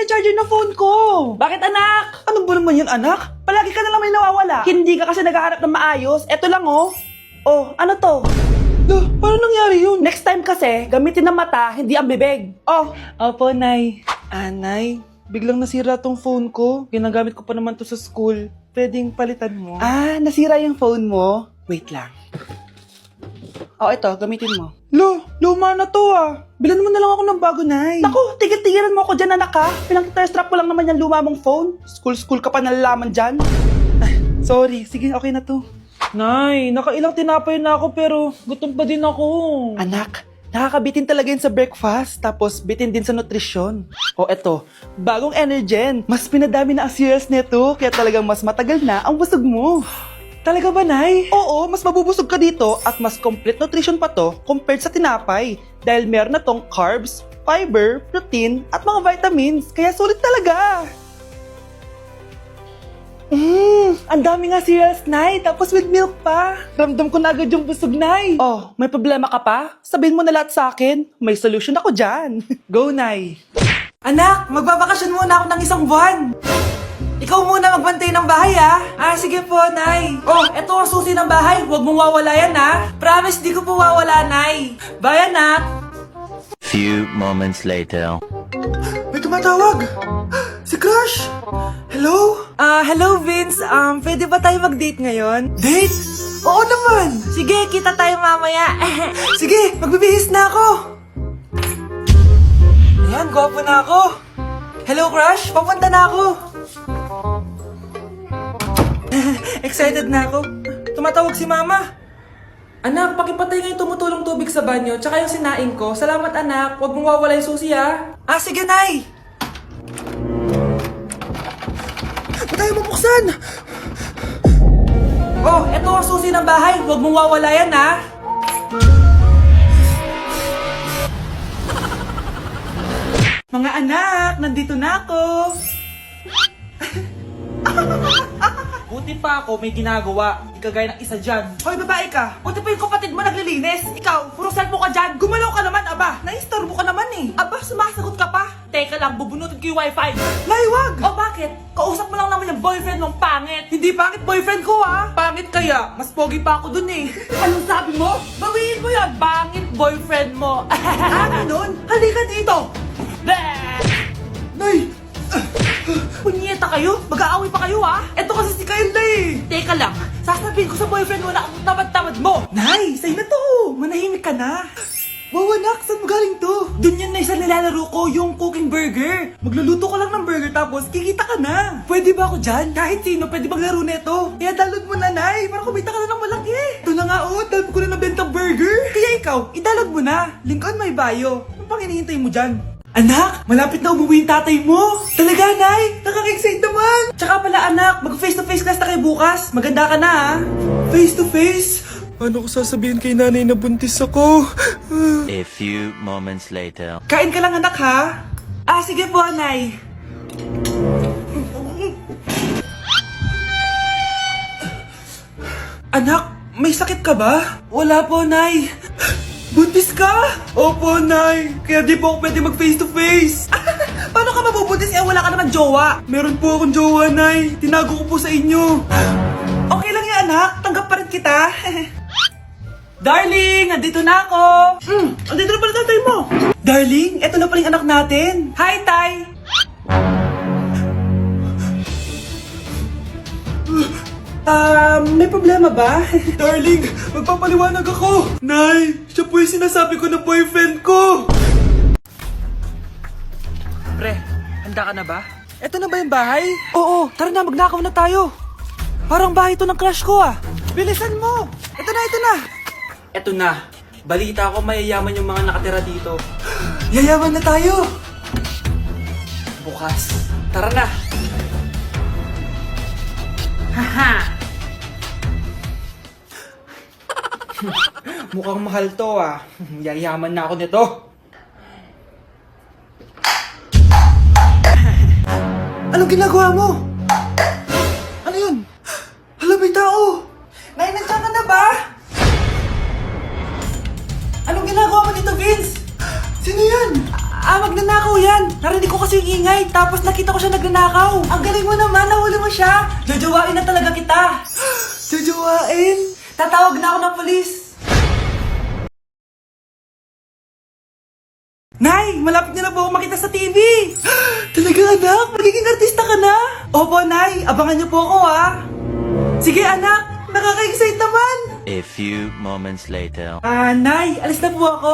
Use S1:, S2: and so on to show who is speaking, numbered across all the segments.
S1: yung charger ng phone ko. Bakit anak? Ano ba naman yun anak? Palagi ka na lang may nawawala. Hindi ka kasi naghahanap ng maayos. Eto lang oh. Oh, ano to? Paano nangyari yun? Next time kasi, gamitin ng mata, hindi ang bibig. Oh. Opo, Nay. Nay, biglang nasira tong phone ko. Ginagamit ko pa naman to sa school. Pwedeng palitan mo. Nasira yung phone mo? Wait lang. Oh, ito, gamitin mo. Luma na to Bilan mo na lang ako ng bago, Nay. Naku, tigil-tigilan mo ako dyan, anak ha. Pinang-test-trap ko lang naman yung luma mong phone. School ka pa nalalaman dyan. Sorry, sige, okay na to. Nay, nakailang tinapay na ako pero gutom pa din ako. Anak, nakakabitin talaga yun sa breakfast, tapos bitin din sa nutrisyon. O eto, bagong Energen. Mas pinadami na ang cereals nito, kaya talagang mas matagal na ang busog mo. Talaga ba, Nay? Oo, mas mabubusog ka dito at mas complete nutrition pa to compared sa tinapay. Dahil meron na tong carbs, fiber, protein, at mga vitamins. Kaya sulit talaga. Ang dami nga cereals, Nay. Tapos with milk pa. Ramdam ko na agad yung busog, Nay. Oh, may problema ka pa? Sabihin mo na lahat sa akin. May solution ako dyan. Go, Nay. Anak, magbabakasyon muna ako ng 1 buwan. Ikaw muna magbantay ng bahay, sige po, Nay. Oh, eto ang susi ng bahay. Huwag mong wawala yan, Promise, di ko po wawala, Nay. Bye, anak.
S2: Few moments later.
S1: May tumatawag. Si Crush. Hello? Hello, Vince. Pwede ba tayo mag-date ngayon? Date? Oo naman. Sige, kita tayo mamaya. Sige, magbibihis na ako. Ayan, gwapo na ako. Hello, Crush. Papunta na ako. Excited na ako. Tumatawag si Mama. Anak, pakipatay nga yung tumutulong tubig sa banyo, tsaka yung sinain ko. Salamat, anak. Huwag mong wawala yung susi, sige, Nay. Ba't tayo mabuksan? Oh, eto ang susi ng bahay. Huwag mong wawala yan, Mga anak, nandito na ako. Buti pa ako may ginagawa. Di kagaya ng isa dyan. Hoy, babae ka. Buti pa yung kapatid mo naglilinis. Ikaw, puro cellphone ka dyan. Gumalaw ka naman, aba. Naistorbo ka naman eh. Aba, sumasagot ka pa. Teka lang, bubunutin ko yung wifi. Laywag! O bakit? Kausap mo lang naman yung boyfriend mong pangit. Hindi pangit boyfriend ko, Pangit kaya. Mas pogi pa ako dun eh. Anong sabi mo? Bawiin mo yan. Pangit boyfriend mo. Ganun? Halika dito. Nay! Punyeta kayo? Mag-aaway pa kayo, Eto kasi si Kyle na eh. Teka lang, sasabihin ko sa boyfriend mo na ang tamad-tamad mo. Nay, sa'yo na to. Manahimik ka na. Wow, anak, saan mo galing to? Dun yan na sa nilalaro ko, yung cooking burger. Magluluto ko lang ng burger tapos kikita ka na. Pwede ba ako dyan? Kahit sino, pwede maglaro neto. Kaya download mo na, Nay, para kumita ka na ng malaki. Ito na nga, dami ko na nabentang burger. Kaya ikaw, i-download mo na. Link on my bio. Ano pang hinihintay mo dyan? Anak, malapit na umuwi yung tatay mo. Talaga, Nay? Nakaka-excite naman. Tsaka pala, anak, mag-face-to-face class na kayo bukas. Maganda ka na, Face-to-face? Paano ko sasabihin kay nanay na buntis ako?
S2: A few moments later.
S1: Kain ka lang, anak, ha? Sige po, Nay. Anak, may sakit ka ba? Wala po, Nay. Buntis ka? Opo, Nay. Kaya di po ako pwede mag-face-to-face. Paano ka mabubuntis wala ka naman jowa? Meron po akong jowa, Nay. Tinago ko po sa inyo. Okay lang yan, anak. Tanggap pa rin kita. Darling, andito na ako. Andito na pala tatay mo. Darling, eto na pala yung anak natin. Hi, Tay. May problema ba? Darling, magpapaliwanag ako. Nay, siya po yung sinasabi ko na boyfriend ko. Pre, handa ka na ba? Eto na ba yung bahay? Oo, tara na, magnakaw na tayo. Parang bahay to ng crush ko, Bilisan mo. Eto na, eto na. Eto na. Balita ko mayayaman yung mga nakatira dito. Yayaman na tayo. Bukas. Tara na. Haha! Mukhang mahal to, Yayaman na ako nito. Anong ginagawa mo? Ano yun? Hala, may tao! Nay, nandiyan ka na ba? Anong ginagawa mo dito, Vince? Sino yan? Magnanakaw yan? Narinig ko kasi yung ingay, tapos nakita ko siya nagnanakaw. Ang galing mo naman, nahuli mo siya. Jojowain na talaga kita. Jojowain? Tatawag na ako ng polis. Nay, malapit niyo na po ako makita sa TV. Talaga anak, magiging artista ka na. Opo, Nay, abangan niyo po ako ha. Sige anak, nakaka-excite naman.
S2: A few moments later.
S1: Nay, alis na po ako.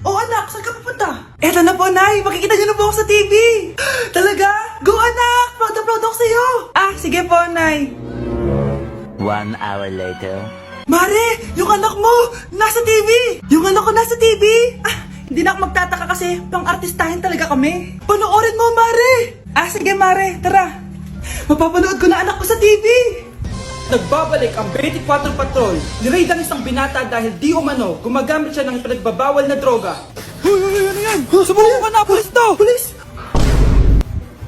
S1: Oh anak, saan ka pupunta? Eto na po, Nay, makikita niyo na po ako sa TV. Talaga? Go anak, proud na proud ako sa'yo. Sige po, Nay.
S2: 1 hour later.
S1: Mare, yung anak mo, nasa TV. Yung anak ko nasa TV. Hindi na ako magtataka kasi pang-artistahin talaga kami. Panoorin mo, Mare. Sige, Mare, tara. Mapapanood ko na anak ko sa TV. Nagbabalik ang 24 Patrol. Niraid ang isang binata dahil di umano gumagamit siya ng pinagbabawal na droga. Hoy, ano yan? Sumuko ka na, pulis to! Pulis!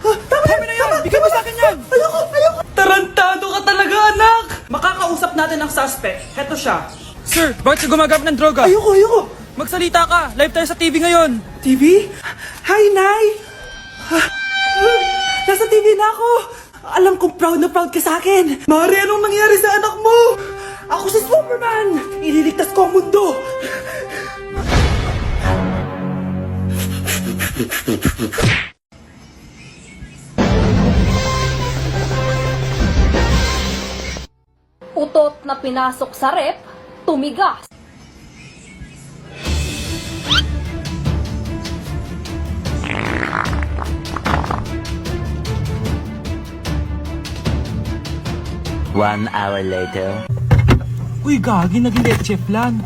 S1: Tama na yan! Bigyan mo sa akin yan! Ayoko! Tarantado ka talaga, anak! Makakausap natin ang suspect. Heto siya.
S3: Sir, bakit ka gumagamit ng droga?
S1: Ayoko!
S3: Magsalita ka! Live tayo sa TV ngayon!
S1: TV? Hi, Nay! Nasa TV na ako! Alam kong proud na proud ka sa akin! Mari, anong nangyari sa anak mo? Ako si Superman! Ililigtas ko ang mundo!
S4: Utot na pinasok sa rep, tumigas.
S2: One hour later.
S3: Uy, gagi, naging leche plan.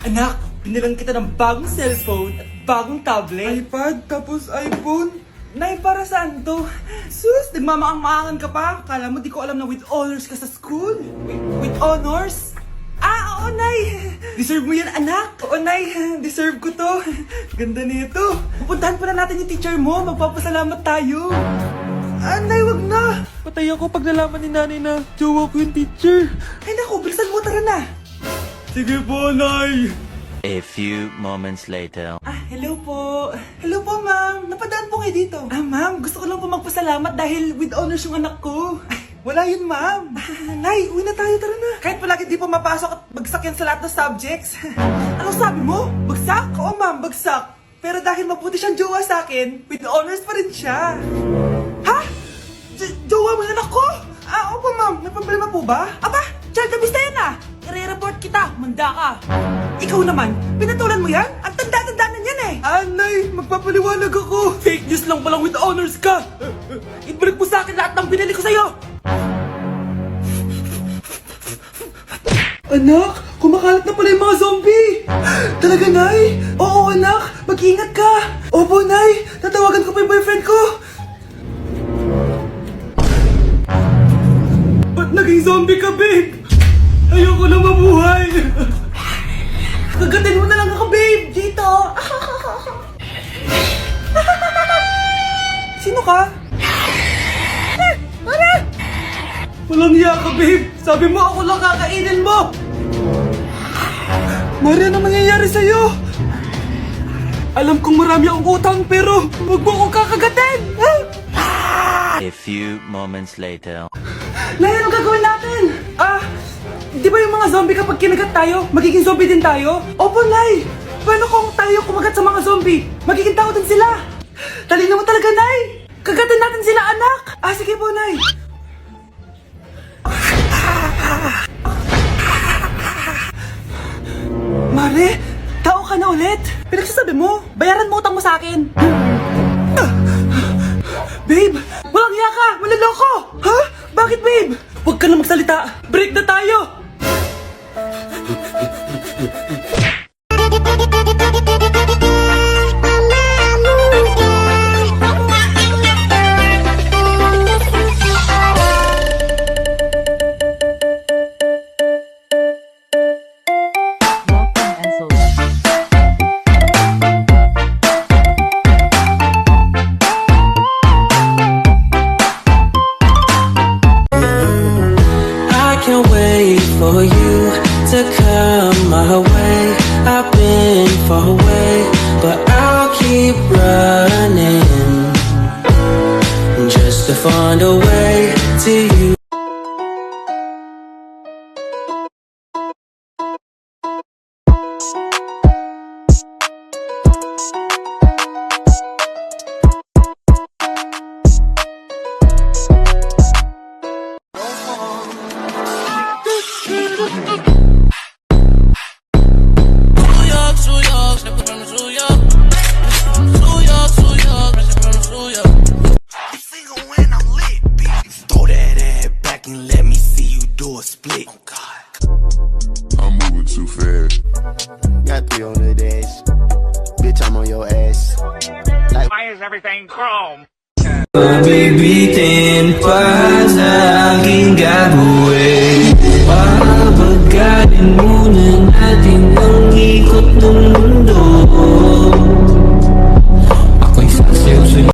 S1: Anak, binilang kita ng bagong cellphone at bagong tablet. iPad, tapos iPhone? Nay, para saan to? Sus, nagmamaang-maangan ka pa? Kala mo di ko alam na with honors ka sa school? With honors? Oo, Nay! Deserve mo yan, anak! Oo, Nay! Deserve ko to! Ganda nito! Pupuntahan pa na natin yung teacher mo! Magpapasalamat tayo! Nay, wag na!
S3: Patay ako pag nalaman ni nanay na jowa ko yung teacher.
S1: Ay naku, bilisan mo, tara na!
S3: Sige po, Nay!
S2: A few moments later.
S1: Hello po. Hello po, ma'am. Napadaan po kayo dito. Ma'am, gusto ko lang po magpasalamat dahil with honors yung anak ko. Wala yun, ma'am. Nay, uwi na tayo, tara na. Kahit palagi di po mapasok at bagsak yan sa lahat ng subjects. Ano sabi mo? Bagsak? Oo, ma'am, bagsak. Pero dahil mabuti siyang jowa sa akin, with honors pa rin siya. Ha? Jowa mo yung anak ko? Opo, ma'am. May problema po ba? Aba, child abuse na yan I-report kita, manda ka. Ikaw naman, pinatulan mo yan? Ang tanda-tanda na yan Nay, magpapaliwanag ako. Fake news lang palang with honors ka. Ibalik mo sa akin lahat ng binili ko sa'yo. Anak, kumakalat na pala yung mga zombie. Talaga, Nay? Oo, anak. Mag-ingat ka. Opo, Nay. Tatawagan ko pa yung boyfriend ko. Ba't naging zombie ka, babe? Ayoko na mabuhay. Kagatin mo na lang ako, babe. Dito. Sino ka? Walang hiya ka, babe. Sabi mo ako lang kakainin mo. Maria, ano mangyayari sa'yo? Alam kong marami akong utang pero huwag mo akong kakagatin.
S2: A few moments later.
S1: Nay, anong gagawin natin? Di ba yung mga zombie kapag kinagat tayo, magiging zombie din tayo? Opo, Nay! Paano kung tayo kumagat sa mga zombie? Magiging tao din sila! Talino mo talaga, Nay! Kagatin natin sila, anak! Sige po, Nay! Mare, tao ka na ulit? Pinagsasabi mo, bayaran mo utang mo sa akin! Babe, walang hiya ka! Maloloko! Ha? Bakit, babe? Huwag ka na magsalita! Break na tayo!
S5: everything chrome.
S6: Mabibitin pa sa aking gagawin. Papagalin muna natin ang ikot ng